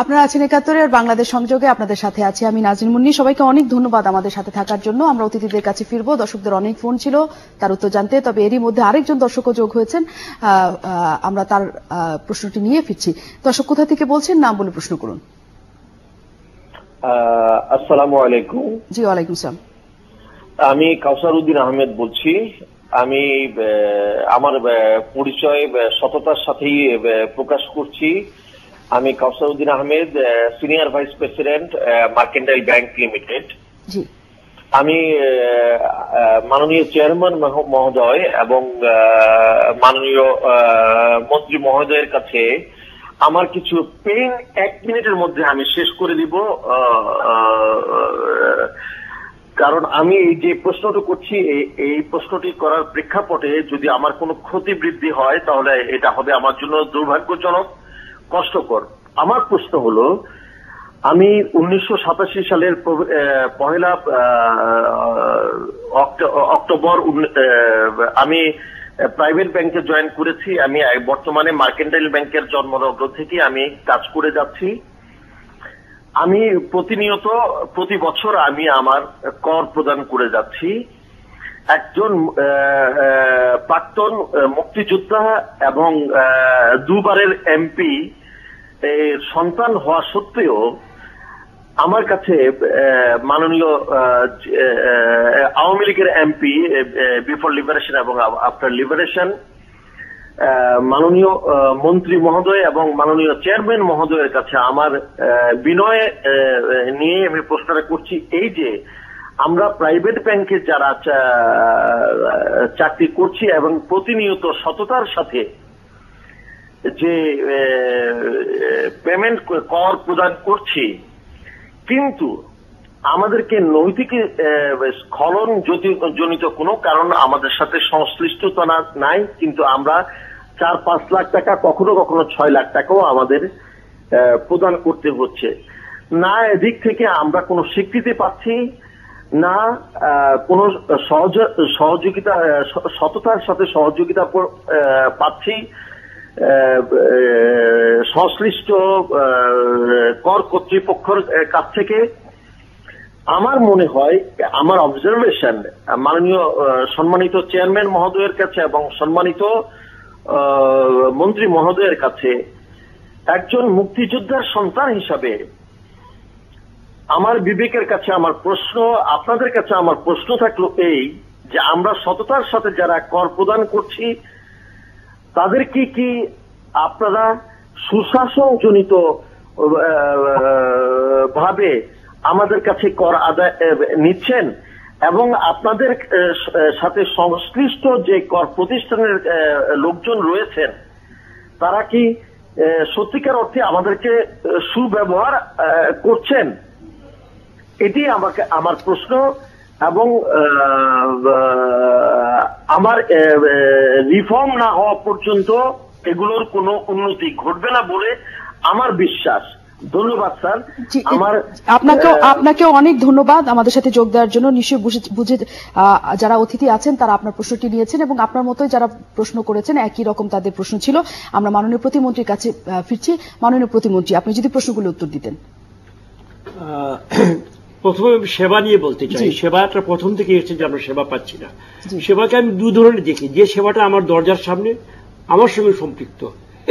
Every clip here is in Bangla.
আপনারা আছেন ৭১-এর বাংলাদেশ সংযোগে, আপনাদের সাথে আছি আমি নাজনীন মুন্নি। সবাইকে অনেক ধন্যবাদ আমাদের সাথে থাকার জন্য। আমরা অতিথিদের কাছে ফিরবো, দর্শকদের অনেক ফোন ছিল তার উত্তর জানতে, তবে এরই মধ্যে আরেকজন দর্শকও যোগ হয়েছেন, আমরা তার প্রশ্নটি নিয়ে ফিরছি। দর্শক কোথা থেকে বলছেন, নাম বলে প্রশ্ন করুন। আসসালামু আলাইকুম। জি ওয়ালাইকুম সালাম। আমি কাউসার উদ্দিন আহমেদ বলছি। আমি আমার পরিচয় সততার সাথেই প্রকাশ করছি। আমি Kausar Uddin Ahmed, senior vice president, Mercantile Bank Limited. আমি মাননীয় চেয়ারম্যান মহোদয় এবং মাননীয় মন্ত্রী মহোদয়ের কাছে আমার কিছু পেন 1 মিনিটের মধ্যে আমি শেষ করে দিব, কারণ আমি এই যে প্রশ্নটি করছি এই প্রশ্নটি করার প্রেক্ষাপটে যদি আমার কোনো ক্ষতি বৃদ্ধি হয় তাহলে এটা হবে আমার জন্য দুর্ভাগ্যজনক, কষ্টকর। আমার প্রশ্ন হলো, আমি 1987 সালের 1 অক্টোবর আমি প্রাইভেট ব্যাংকে জয়েন করেছি। আমি বর্তমানে মার্কেন্টাইল ব্যাংকের জন্মলগ্ন থেকে আমি কাজ করে যাচ্ছি। আমি প্রতিনিয়ত প্রতি বছর আমি আমার কর প্রদান করে যাচ্ছি। একজন প্রাক্তন মুক্তিযোদ্ধা এবং 2 বারের এমপি সন্তান হওয়া সত্ত্বেও আমার কাছে মাননীয় আওয়ামী লীগের এমপি বিফোর লিবারেশন এবং আফটার লিবারেশন, মাননীয় মন্ত্রী মহোদয় এবং মাননীয় চেয়ারম্যান মহোদয়ের কাছে আমার বিনয় নিয়ে আমি প্রশ্নটা করছি, এই যে আমরা প্রাইভেট ব্যাংকে যারা চাকরি করছি এবং প্রতিনিয়ত সততার সাথে যে পেমেন্ট কর প্রদান করছি, কিন্তু আমাদেরকে নৈতিক স্খলন জনিত কোনো কারণ আমাদের সাথে সংশ্লিষ্টতা নাই, কিন্তু আমরা 4-5 লাখ টাকা, কখনো কখনো 6 লাখ টাকাও আমাদের প্রদান করতে হচ্ছে। না এদিক থেকে আমরা কোনো স্বীকৃতি পাচ্ছি না, কোনো সহযোগিতা, সততার সাথে সহযোগিতা পাচ্ছি সংশ্লিষ্ট কর কর্তৃপক্ষের কাছ থেকে। আমার মনে হয়, আমার অবজারভেশন, মাননীয় সম্মানিত চেয়ারম্যান মহোদয়ের কাছে এবং সম্মানিত মন্ত্রী মহোদয়ের কাছে, একজন মুক্তিযোদ্ধার সন্তান হিসাবে আমার বিবেকের কাছে আমার প্রশ্ন, আপনাদের কাছে আমার প্রশ্ন থাকলো এই যে আমরা সততার সাথে যারা কর প্রদান করছি তাদের কি আপনারা সুশাসন জনিত ভাবে আমাদের কাছে কর আদায় নিচ্ছেন, এবং আপনাদের সাথে সংশ্লিষ্ট যে কর প্রতিষ্ঠানের লোকজন রয়েছেন তারা কি সত্যিকার অর্থে আমাদেরকে সুব্যবহার করছেন? এটি আমার প্রশ্ন। এবং আমার রিফর্ম না হওয়া পর্যন্ত এগুলোর কোনো উন্নতি ঘটবে না বলে আমার বিশ্বাস। ধন্যবাদ স্যার। আপনাকেও অনেক ধন্যবাদ আমাদের সাথে যোগ দেওয়ার জন্য। নিশ্চয়ই বুঝে যারা অতিথি আছেন তারা আপনার প্রশ্নটি নিয়েছেন এবং আপনার মতোই যারা প্রশ্ন করেছেন একই রকম তাদের প্রশ্ন ছিল। আমরা মাননীয় প্রতিমন্ত্রীর কাছে ফিরছি। মাননীয় প্রতিমন্ত্রী, আপনি যদি প্রশ্নগুলো উত্তর দিতেন। প্রথমে সেবা নিয়ে বলতে চাই। সেবাটা প্রথম থেকে এসেছে যে আমরা সেবা পাচ্ছি না। সেবাকে আমি 2 ধরনের দেখি। যে সেবাটা আমার দরজার সামনে আমার সঙ্গে সম্পৃক্ত,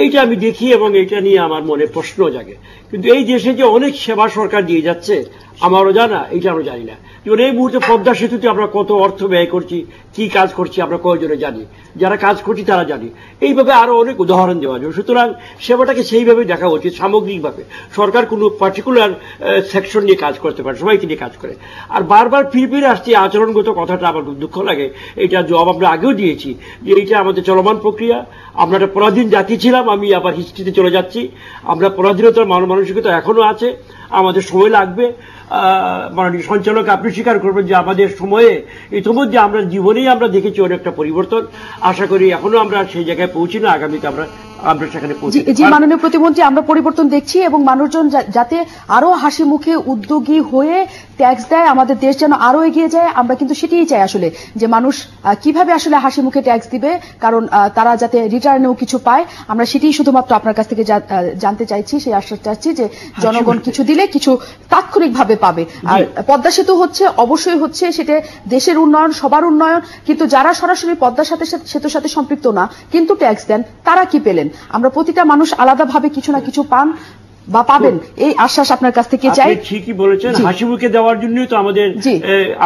এইটা আমি দেখি এবং এইটা নিয়ে আমার মনে প্রশ্ন জাগে। কিন্তু এই দেশে যে অনেক সেবা সরকার দিয়ে যাচ্ছে আমারও জানা, এইটা আমরা জানি না। যেমন এই মুহূর্তে পদ্মা সেতুতে আমরা কত অর্থ ব্যয় করছি, কি কাজ করছি আমরা কয়জনে জানি, যারা কাজ করছি তারা জানি। এইভাবে আরো অনেক উদাহরণ দেওয়া যাবে। সুতরাং সেবাটাকে সেইভাবে দেখা উচিত, সামগ্রিকভাবে। সরকার কোনো পার্টিকুলার সেকশন নিয়ে কাজ করতে পারে, সবাইকে নিয়ে কাজ করে। আর বারবার ফিরে আসছে আচরণগত কথাটা আমার খুব দুঃখ লাগে। এটা জবাব আমরা আগেও দিয়েছি যে এইটা আমাদের চলমান প্রক্রিয়া। আমরা একটা পরাধীন জাতি ছিলাম, আমি আবার হিস্ট্রিতে চলে যাচ্ছি। আমরা পরাধীনতার মানসিকতা এখনো আছে, আমাদের সময় লাগবে। মাননীয় সঞ্চালক, আপনি স্বীকার করবেন যে আমাদের সময়ে ইতিমধ্যে আমরা জীবনেই আমরা দেখেছি অনেকটা পরিবর্তন। আশা করি এখনো আমরা সেই জায়গায় পৌঁছি না, আগামীতে আমরা সেখানে পৌঁছি। জি মাননীয় প্রতিমন্ত্রী, আমরা পরিবর্তন দেখছি এবং মানুষজন যাতে আরো হাসি মুখে উদ্যোগী হয়ে ট্যাক্স দেয়, আমাদের দেশ যেন আরো এগিয়ে যায়। আমরা কিন্তু সেটাই চাই আসলে, যে মানুষ কিভাবে আসলে হাসি মুখে ট্যাক্স দিবে, কারণ তারা যাতে রিটার্নেও কিছু পায়। আমরা সেটাই শুধুমাত্র আপনার কাছ থেকে জানতে চাইছি, সেই আশ্বাস চাচ্ছি যে জনগণ কিছু দিলে কিছু তাৎক্ষণিকভাবে পাবে। আর পদ্মা সেতু হচ্ছে, অবশ্যই হচ্ছে, সেটা দেশের উন্নয়ন, সবার উন্নয়ন, কিন্তু যারা সরাসরি পদ্মা সেতুর সাথে সম্পৃক্ত না কিন্তু ট্যাক্স দেন, তারা কি পেলেন? আমরা প্রতিটা মানুষ আলাদাভাবে কিছু না কিছু পান বা পাবেন, এই আশ্বাস আপনার কাছ থেকে চাই। ঠিকই বলেছেন, হাসি মুখে দেওয়ার জন্যই তো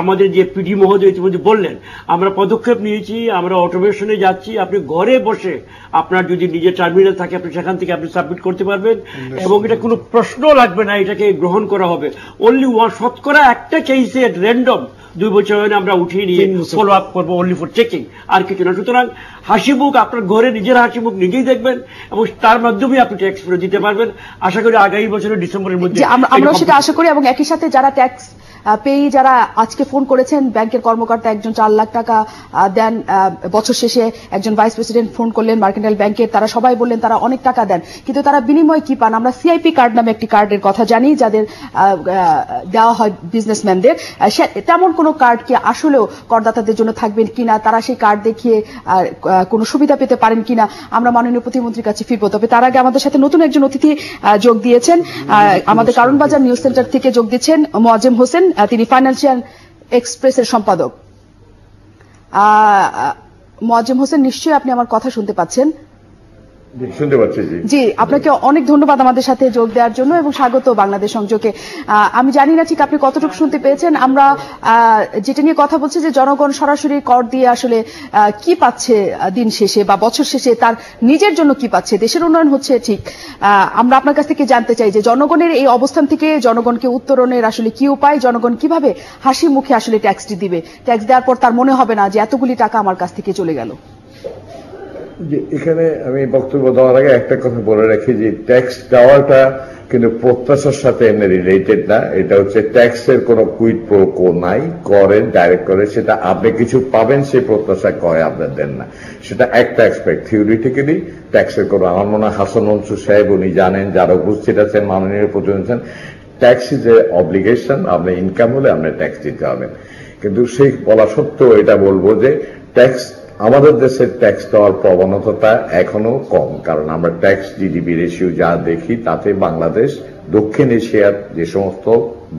আমাদের যে পিডি মহোদয় ইতিমধ্যে বললেন, আমরা পদক্ষেপ নিয়েছি, আমরা অটোমেশনে যাচ্ছি। আপনি ঘরে বসে আপনার যদি নিজের টার্মিনাল থাকে, আপনি সেখান থেকে আপনি সাবমিট করতে পারবেন, এবং এটা কোনো প্রশ্ন লাগবে না, এটাকে গ্রহণ করা হবে। অনলি শতকরা একটা কেসে র্যান্ডম 2 বছর হলে আমরা উঠিয়ে নিয়ে ফলো আপ করবো, অনলি ফর চেকিং, আর কিছু না। সুতরাং হাসি মুখ, আপনার ঘরে নিজের হাসি মুখ নিজেই দেখবেন, এবং তার মাধ্যমে আপনি ট্যাক্স ফেরত দিতে পারবেন। আশা করি আগামী বছরের ডিসেম্বরের মধ্যে আমরা সেটা আশা করি। এবং একই সাথে যারা ট্যাক্স পেয়ে যারা আজকে ফোন করেছেন, ব্যাংকের কর্মকর্তা একজন 4 লাখ টাকা দেন বছর শেষে, একজন ভাইস প্রেসিডেন্ট ফোন করলেন মার্কেন্টাইল ব্যাংকের, তারা সবাই বললেন তারা অনেক টাকা দেন, কিন্তু তারা বিনিময় কি পান? আমরা সিআইপি কার্ড নামে একটি কার্ডের কথা জানি, যাদের দেওয়া হয় বিজনেসম্যানদের। তেমন কোনো কার্ড কি আসলেও করদাতাদের জন্য থাকবেন কিনা, তারা সেই কার্ড দেখিয়ে কোনো সুবিধা পেতে পারেন কিনা, আমরা মাননীয় প্রতিমন্ত্রীর কাছে ফিরবো। তবে তার আগে আমাদের সাথে নতুন একজন অতিথি যোগ দিয়েছেন, আমাদের কারণ বাজার নিউজ সেন্টার থেকে যোগ দিচ্ছেন মোয়াজ্জেম হোসেন, তিনি ফাইন্যান্সিয়াল এক্সপ্রেসের সম্পাদক। মোয়াজ্জেম হোসেন, নিশ্চয়ই আপনি আমার কথা শুনতে পাচ্ছেন? শুনতে পাচ্ছি। জি, আপনাকে অনেক ধন্যবাদ আমাদের সাথে যোগ দেওয়ার জন্য এবং স্বাগত বাংলাদেশ সংযোগে। আমি জানি না ঠিক আপনি কতটুকু শুনতে পেয়েছেন। আমরা যেটা নিয়ে কথা বলছি যে জনগণ সরাসরি কর দিয়ে আসলে কি পাচ্ছে দিন শেষে বা বছর শেষে, তার নিজের জন্য কি পাচ্ছে, দেশের উন্নয়ন হচ্ছে ঠিক। আমরা আপনার কাছ থেকে জানতে চাই যে জনগণের এই অবস্থান থেকে জনগণকে উত্তরণের আসলে কি উপায়, জনগণ কিভাবে হাসি মুখে আসলে ট্যাক্সটি দিবে, ট্যাক্স দেওয়ার পর তার মনে হবে না যে এতগুলি টাকা আমার কাছ থেকে চলে গেল। এখানে আমি বক্তব্য দেওয়ার আগে একটা কথা বলে রাখি যে ট্যাক্স দেওয়াটা কিন্তু প্রত্যাশার সাথে এমনি রিলেটেড না। এটা হচ্ছে ট্যাক্সের কোনো কুইড প্রো কো নাই, করেন ডাইরেক্ট করে, সেটা আপনি কিছু পাবেন সেই প্রত্যাশা করে আপনার দেন না, সেটা একটা অ্যাসপেক্ট। থিওরিটিক্যালি ট্যাক্সের কোনো, আমার মনে হয় হাসান মনসুর সাহেব উনি জানেন, যারা উপস্থিত আছেন মাননীয় প্রতিনিধি, ট্যাক্স ইজ এ অব্লিগেশন। আপনার ইনকাম হলে আপনার ট্যাক্স দিতে হবে। কিন্তু সেই বলা সত্ত্বেও এটা বলবো যে ট্যাক্স, আমাদের দেশের ট্যাক্স দেওয়ার প্রবণতাটা এখনো কম, কারণ আমরা ট্যাক্স জিডিপি রেশিও যা দেখি তাতে বাংলাদেশ দক্ষিণ এশিয়ার যে সমস্ত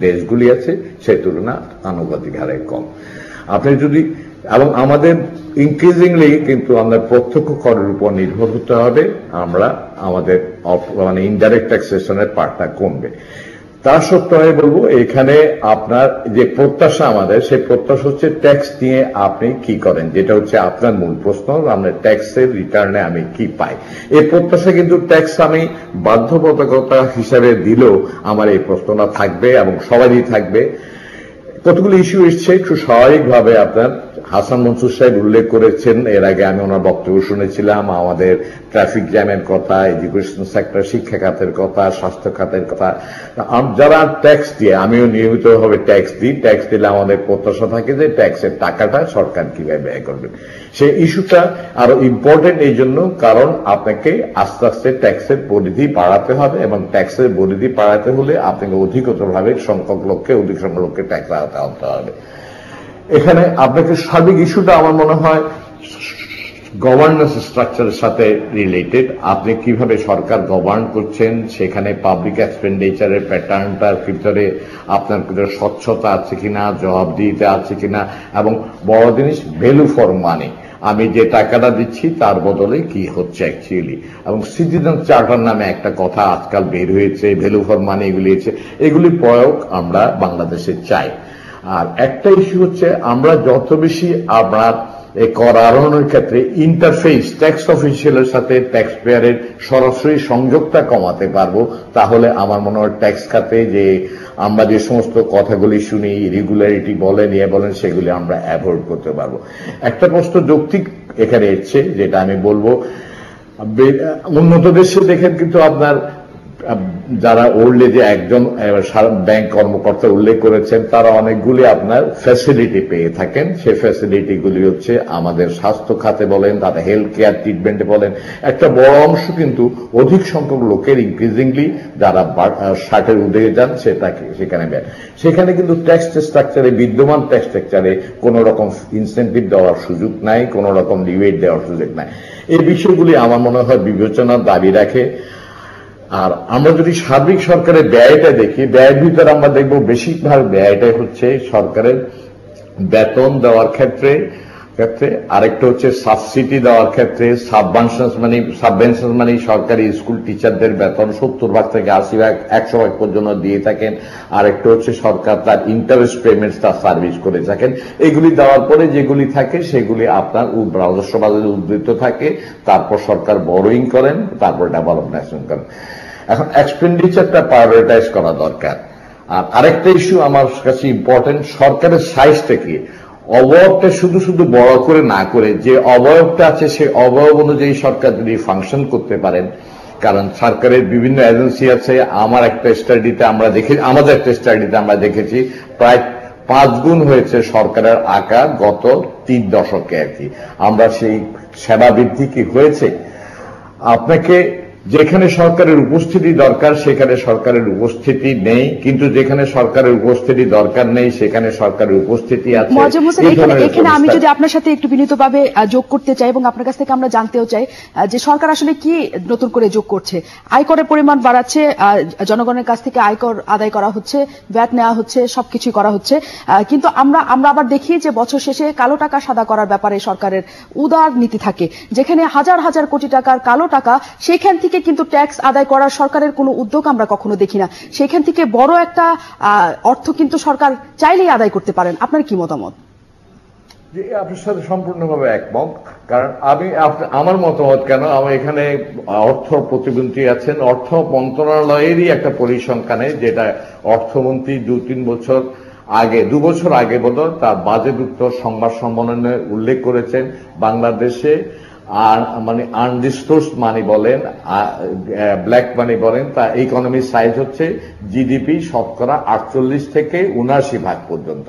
দেশগুলি আছে সেই তুলনায় আনুপাতিক হারে কম। আপনি যদি, এবং আমাদের ইনক্রিজিংলি কিন্তু আমরা প্রত্যক্ষ করের উপর নির্ভর হতে হবে, আমরা আমাদের মানে ইনডাইরেক্ট ট্যাক্সেশনের পার্টটা কমবে। তা সত্ত্বেও আমি বলবো এখানে আপনার যে প্রত্যাশা আমাদের, সেই প্রত্যাশা হচ্ছে ট্যাক্স নিয়ে আপনি কি করেন, যেটা হচ্ছে আপনার মূল প্রশ্ন, আমরা ট্যাক্সের রিটার্নে আমি কি পাই। এই প্রত্যাশা কিন্তু ট্যাক্স আমি বাধ্যবাধকতা হিসাবে দিলেও আমার এই প্রশ্নটা থাকবে এবং সবারই থাকবে। কতগুলো ইস্যু এসছে, একটু স্বাভাবিকভাবে আপনার হাসান মনসুর সাহেব উল্লেখ করেছেন, এর আগে আমি ওনার বক্তব্য শুনেছিলাম, আমাদের ট্রাফিক জ্যামের কথা, এডুকেশন সেক্টর, শিক্ষা খাতের কথা, স্বাস্থ্য খাতের কথা। যারা ট্যাক্স দিয়ে, আমিও নিয়মিতভাবে ট্যাক্স দিই, ট্যাক্স দিলে আমাদের প্রত্যাশা থাকে যে ট্যাক্সের টাকাটা সরকার কিভাবে ব্যয় করবে। সেই ইস্যুটা আরো ইম্পর্টেন্ট এই জন্য, কারণ আপনাকে আস্তে আস্তে ট্যাক্সের পরিধি বাড়াতে হবে, এবং ট্যাক্সের পরিধি বাড়াতে হলে আপনাকে অধিকতরভাবে অধিক সংখ্যক লোককে ট্যাক্স আওতা আনতে হবে। এখানে আপনাকে সার্বিক ইস্যুটা আমার মনে হয় গভর্নেন্স স্ট্রাকচারের সাথে রিলেটেড। আপনি কিভাবে সরকার গভর্ন করছেন, সেখানে পাবলিক এক্সপেন্ডিচারের প্যাটার্নটার ভিতরে আপনার স্বচ্ছতা আছে কিনা, জবাবদিহিতা আছে কিনা, এবং বড় জিনিস ভ্যালু ফর মানি, আমি যে টাকাটা দিচ্ছি তার বদলে কি হচ্ছে অ্যাকচুয়ালি। এবং সিটিজেন চার্টার নামে একটা কথা আজকাল বের হয়েছে, ভ্যালু ফর মানি, এগুলি প্রয়োগ আমরা বাংলাদেশে চাই। আর একটা ইস্যু হচ্ছে আমরা যত বেশি আমরা এই কর আরোহণের ক্ষেত্রে ইন্টারফেস ট্যাক্স অফিসিয়ালের সাথে ট্যাক্স পেয়ারের সরাসরি সংযোগটা কমাতে পারবো, তাহলে আমার মনে হয় ট্যাক্স খাতে যে আমরা যে সমস্ত কথাগুলি শুনি, ইরেগুলারিটি বলেন, বলেন, সেগুলি আমরা অ্যাভয়েড করতে পারবো। একটা প্রশ্ন যৌক্তিক এখানে এসছে, যেটা আমি বলবো, উন্নত দেশে দেখেন কিন্তু আপনার যারা ওল্ড এজে একজন ব্যাংক কর্মকর্তা উল্লেখ করেছেন, তারা অনেকগুলি আপনার ফ্যাসিলিটি পেয়ে থাকেন। সেই ফ্যাসিলিটিগুলি হচ্ছে আমাদের স্বাস্থ্য খাতে বলেন, তাদের হেলথ কেয়ার ট্রিটমেন্টে বলেন, একটা বড় অংশ কিন্তু অধিক সংখ্যক লোকের ইনক্রিজিংলি যারা 60-এর ঊর্ধ্বে যান সেখানে দেন। সেখানে কিন্তু ট্যাক্স স্ট্রাকচারে, বিদ্যমান ট্যাক্স স্ট্রাকচারে কোন রকম ইনসেন্টিভ দেওয়ার সুযোগ নাই, কোন রকম রিবেট দেওয়ার সুযোগ নাই। এই বিষয়গুলি আমার মনে হয় বিবেচনার দাবি রাখে। আর আমরা যদি সার্বিক সরকারের ব্যয়টা দেখি, ব্যয়ের ভিতরে আমরা দেখব বেশিরভাগ ব্যয়টাই হচ্ছে সরকারের বেতন দেওয়ার ক্ষেত্রে, আরেকটা হচ্ছে সাবসিডি দেওয়ার ক্ষেত্রে, সাবভেনশন মানে সরকারি স্কুল টিচারদের বেতন 70% থেকে 80% 100% পর্যন্ত দিয়ে থাকেন। আরেকটা হচ্ছে সরকার তার ইন্টারেস্ট পেমেন্টস তার সার্ভিস করে থাকেন। এগুলি দেওয়ার পরে যেগুলি থাকে সেগুলি আপনার রাজস্ব বাজারে উদ্ধৃত থাকে, তারপর সরকার বরোইং করেন, তারপর ডেভেলপমেন্ট করেন। এখন এক্সপেন্ডিচারটা প্রায়োরিটাইজ করা দরকার। আর আরেকটা ইস্যু আমার কাছে ইম্পর্টেন্ট, সরকারের সাইজটা কি, অবয়বটা শুধু শুধু বড় করে না করে যে অবয়বটা আছে সেই অবয়ব অনুযায়ী সরকার যদি ফাংশন করতে পারেন। কারণ সরকারের বিভিন্ন এজেন্সি আছে, আমাদের একটা স্টাডিতে আমরা দেখেছি প্রায় 5 গুণ হয়েছে সরকারের আকার গত 3 দশকে আর কি। আমরা সেই সেবা বৃদ্ধি কি হয়েছে? আপনাকে যেখানে সরকারের উপস্থিতি দরকার সেখানে সরকারের উপস্থিতি নেই, কিন্তু যেখানে সরকারের উপস্থিতি দরকার নেই সেখানে সরকারের উপস্থিতি আছে। এখানে আমি যদি আপনার সাথে একটু বিনীতভাবে যোগ করতে চাই এবং আপনার কাছ থেকে আমরা জানতেও চাই যে সরকার আসলে কি নতুন করে যোগ করছে। আয়করের পরিমাণ বাড়াচ্ছে, জনগণের কাছ থেকে আয়কর আদায় করা হচ্ছে, ভ্যাট নেওয়া হচ্ছে, সবকিছু করা হচ্ছে, কিন্তু আমরা আবার দেখি যে বছর শেষে কালো টাকা সাদা করার ব্যাপারে সরকারের উদার নীতি থাকে। যেখানে হাজার হাজার কোটি টাকার কালো টাকা, সেখান থেকে কিন্তু ট্যাক্স আদায় করার সরকারের কোনো উদ্যোগ আমরা কখনো দেখি না। সেখান থেকে বড় একটা অর্থ কিন্তু সরকার চাইলেই আদায় করতে পারেন। আপনার কি মতামত? আপনার সাথে সম্পূর্ণভাবে একমত। কারণ আমার মতামত কেন, আমি এখানে অর্থ প্রতিমন্ত্রী আছেন, অর্থ মন্ত্রণালয়েরই একটা পরিসংখ্যানে, যেটা অর্থমন্ত্রী 2 বছর আগে বোধ তার বাজেট উত্তর সংবাদ সম্মেলনে উল্লেখ করেছেন, বাংলাদেশে আর মানে আনডিসক্লোজড মানি বলেন, ব্ল্যাক মানি বলেন, তা ইকোনমির সাইজ হচ্ছে জিডিপি শতকরা 48 থেকে 79% পর্যন্ত।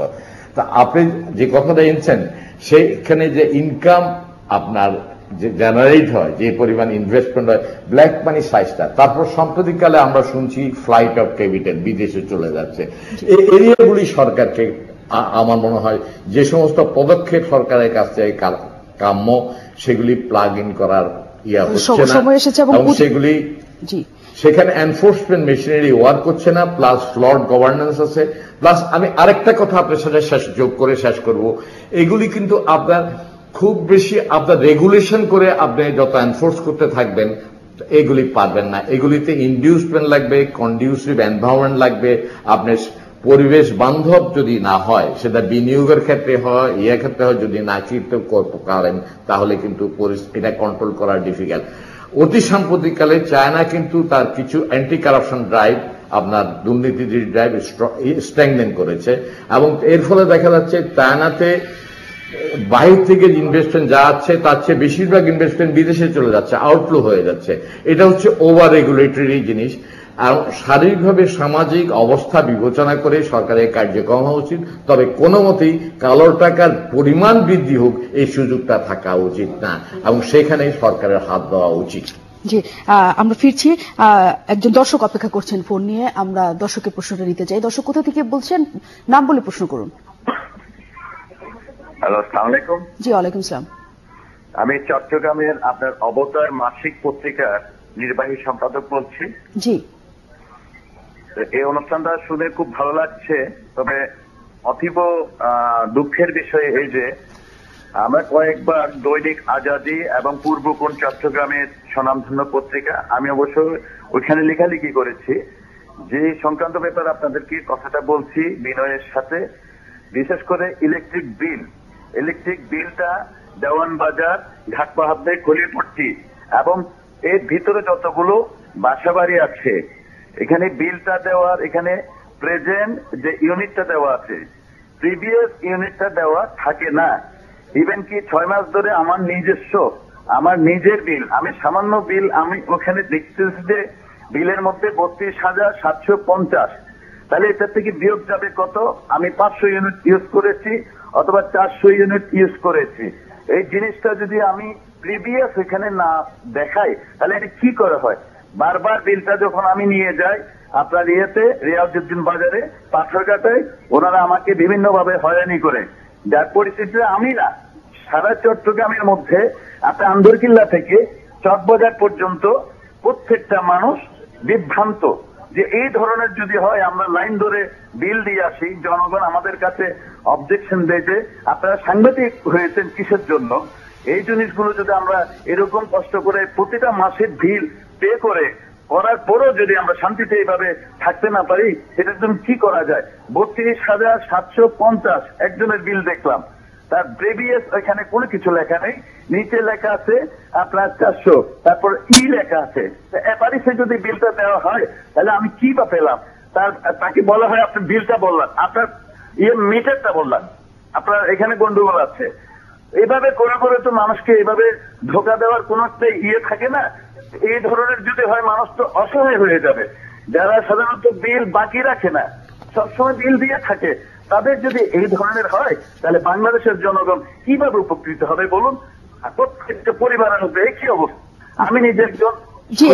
তা আপনি যে কথাটা এনেছেন সেইখানে যে ইনকাম আপনার যে জেনারেট হয়, যে পরিমাণ ইনভেস্টমেন্ট হয়, ব্ল্যাক মানি সাইজটা, তারপর সাম্প্রতিককালে আমরা শুনছি ফ্লাইট অফ ক্যাপিটাল বিদেশে চলে যাচ্ছে। এই এরিয়াগুলি সরকারকে আমার মনে হয় যে সমস্ত পদক্ষেপ সরকারের কাছ থেকে কাম্য সেগুলি প্লাগ ইন করার হচ্ছে না, এবং সেগুলি সেখানে এনফোর্সমেন্ট মেশিনারি ওয়ার্ক করছে না, প্লাস ফ্লড গভর্নেন্স আছে। প্লাস আমি আরেকটা কথা আপনার সাথে যোগ করে শেষ করব, এগুলি কিন্তু আপনার খুব বেশি আপনার রেগুলেশন করে আপনি যত এনফোর্স করতে থাকবেন এগুলি পারবেন না। এগুলিতে ইন্ডিউসমেন্ট লাগবে, কন্ডিউসিভ এনভায়রনমেন্ট লাগবে। আপনার পরিবেশ বান্ধব যদি না হয়, সেটা বিনিয়োগের ক্ষেত্রে হয়, ক্ষেত্রে হয়, যদি না করতে পারেন তাহলে কিন্তু এটা কন্ট্রোল করা ডিফিকাল্ট। অতি সাম্প্রতিককালে চায়না কিন্তু তার কিছু অ্যান্টি কারাপশন ড্রাইভ, আপনার দুর্নীতি ড্রাইভ স্ট্রেংথেন করেছে, এবং এর ফলে দেখা যাচ্ছে চায়নাতে বাইরে থেকে ইনভেস্টমেন্ট যা আছে তার চেয়ে বেশিরভাগ ইনভেস্টমেন্ট বিদেশে চলে যাচ্ছে, আউটফ্লো হয়ে যাচ্ছে। এটা হচ্ছে ওভার রেগুলেটরি জিনিস। আর শারীরিকভাবে সামাজিক অবস্থা বিবেচনা করে সরকারের কার্যক্রম হওয়া উচিত, তবে কোনো মতেই কালো টাকার পরিমাণ বৃদ্ধি হোক এই সুযোগটা থাকা উচিত না, এবং সেখানে সরকারের হাত দেওয়া উচিত। জি, আমরা ফিরছি। একজন দর্শক অপেক্ষা করছেন ফোন নিয়ে, আমরা দর্শকের প্রশ্নটা নিতে চাই। দর্শক কোথা থেকে বলছেন, নাম বলে প্রশ্ন করুন। হ্যালো, আসসালামু আলাইকুম। জি, ওয়ালাইকুম আসসালাম। আমি চট্টগ্রামের আপনার অবতার মাসিক পত্রিকার নির্বাহী সম্পাদক বলছি। জি, এই অনুষ্ঠানটা শুনে খুব ভালো লাগছে, তবে অতীব দুঃখের বিষয় এই যে আমরা কয়েকবার দৈনিক আজাদী এবং পূর্বকোণ চট্টগ্রামের স্বনামধন্য পত্রিকা, আমি অবশ্য ওইখানে লেখালেখি করেছি, যে সংক্রান্ত ব্যাপারে আপনাদেরকে কথাটা বলছি বিনয়ের সাথে। বিশেষ করে ইলেকট্রিক বিলটা দেওয়ান বাজার, ঘাটবাহাদ্দে, খলিপট্টি এবং এর ভিতরে যতগুলো বাসাবাড়ি আছে, এখানে বিলটা দেওয়ার, এখানে প্রেজেন্ট যে ইউনিটটা দেওয়া আছে, প্রিভিয়াস ইউনিটটা দেওয়া থাকে না। ইভেন কি 6 মাস ধরে আমার নিজের বিল, আমি সামান্য বিল, আমি ওখানে দেখতেছি যে বিলের মধ্যে 32,750, তাহলে এটা থেকে বিয়োগ যাবে কত? আমি 500 ইউনিট ইউজ করেছি অথবা 400 ইউনিট ইউজ করেছি। এই জিনিসটা যদি আমি প্রিভিয়াস এখানে না দেখাই তাহলে এটা কি করে হয়? বারবার বিলটা যখন আমি নিয়ে যাই আপনার রিয়াজউদ্দিন বাজারে, পাথরঘাটায়, ওনারা আমাকে বিভিন্ন ভাবে হয়রানি করে, যার পরিস্থিতিতে আমি না সারা চট্টগ্রামের মধ্যে আপনার আন্দরকিল্লা থেকে চকবাজার পর্যন্ত প্রত্যেকটা মানুষ বিভ্রান্ত যে এই ধরনের যদি হয় আমরা লাইন ধরে বিল দিয়ে আসি, জনগণ আমাদের কাছে অবজেকশন দেয় যে আপনারা সাংবাদিক হয়েছেন কিসের জন্য? এই জিনিসগুলো যদি আমরা এরকম কষ্ট করে প্রতিটা মাসের বিল পে করার পরও যদি আমরা শান্তিতে এইভাবে থাকতে না পারি, এটার জন্য কি করা যায়? 32,750 একজনের বিল দেখলাম, তার প্রিভিয়াস এখানে কোনো কিছু লেখা নেই, নিচে লেখা আছে আপনার 400, তারপর লেখা আছে। এপারিসে যদি বিলটা দেওয়া হয় তাহলে আমি কি বা পেলাম? তাকে বলা হয় আপনি বিলটা বললেন, আপনার মিটারটা বললেন, আপনার এখানে গন্ডগোল আছে। এভাবে করে তো মানুষকে এভাবে ধোকা দেওয়ার কোন একটা থাকে না। এই ধরনের যদি হয় মানুষ তো অসহায় হয়ে যাবে। যারা সাধারণত বিল বাকি রাখে না, সবসময় বিল দিয়ে থাকে, তাদের যদি এই ধরনের হয় তাহলে বাংলাদেশের জনগণ কিভাবে উপকৃত হবে বলুন? প্রত্যেকটা পরিবারের মধ্যে কি অবস্থা। আমি নিজে একজন। জি,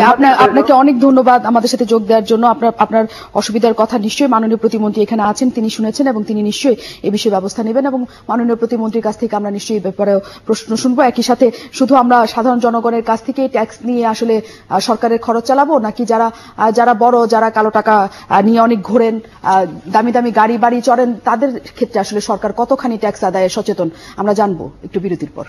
আপনাকে অনেক ধন্যবাদ আমাদের সাথে যোগ দেওয়ার জন্য। আপনার অসুবিধার কথা নিশ্চয়ই মাননীয় প্রতিমন্ত্রী এখানে আছেন, তিনি শুনেছেন এবং তিনি নিশ্চয়ই এ বিষয়ে ব্যবস্থা নেবেন এবং মাননীয় প্রতিমন্ত্রীর কাছ থেকে আমরা নিশ্চয়ই এই ব্যাপারে প্রশ্ন শুনবো। একই সাথে শুধু আমরা সাধারণ জনগণের কাছ থেকে ট্যাক্স নিয়ে আসলে সরকারের খরচ চালাবো, নাকি যারা বড়, যারা কালো টাকা নিয়ে অনেক ঘোরেন, দামি দামি গাড়ি বাড়ি চড়েন, তাদের ক্ষেত্রে আসলে সরকার কতখানি ট্যাক্স আদায়ে সচেতন, আমরা জানবো একটু বিরতির পর।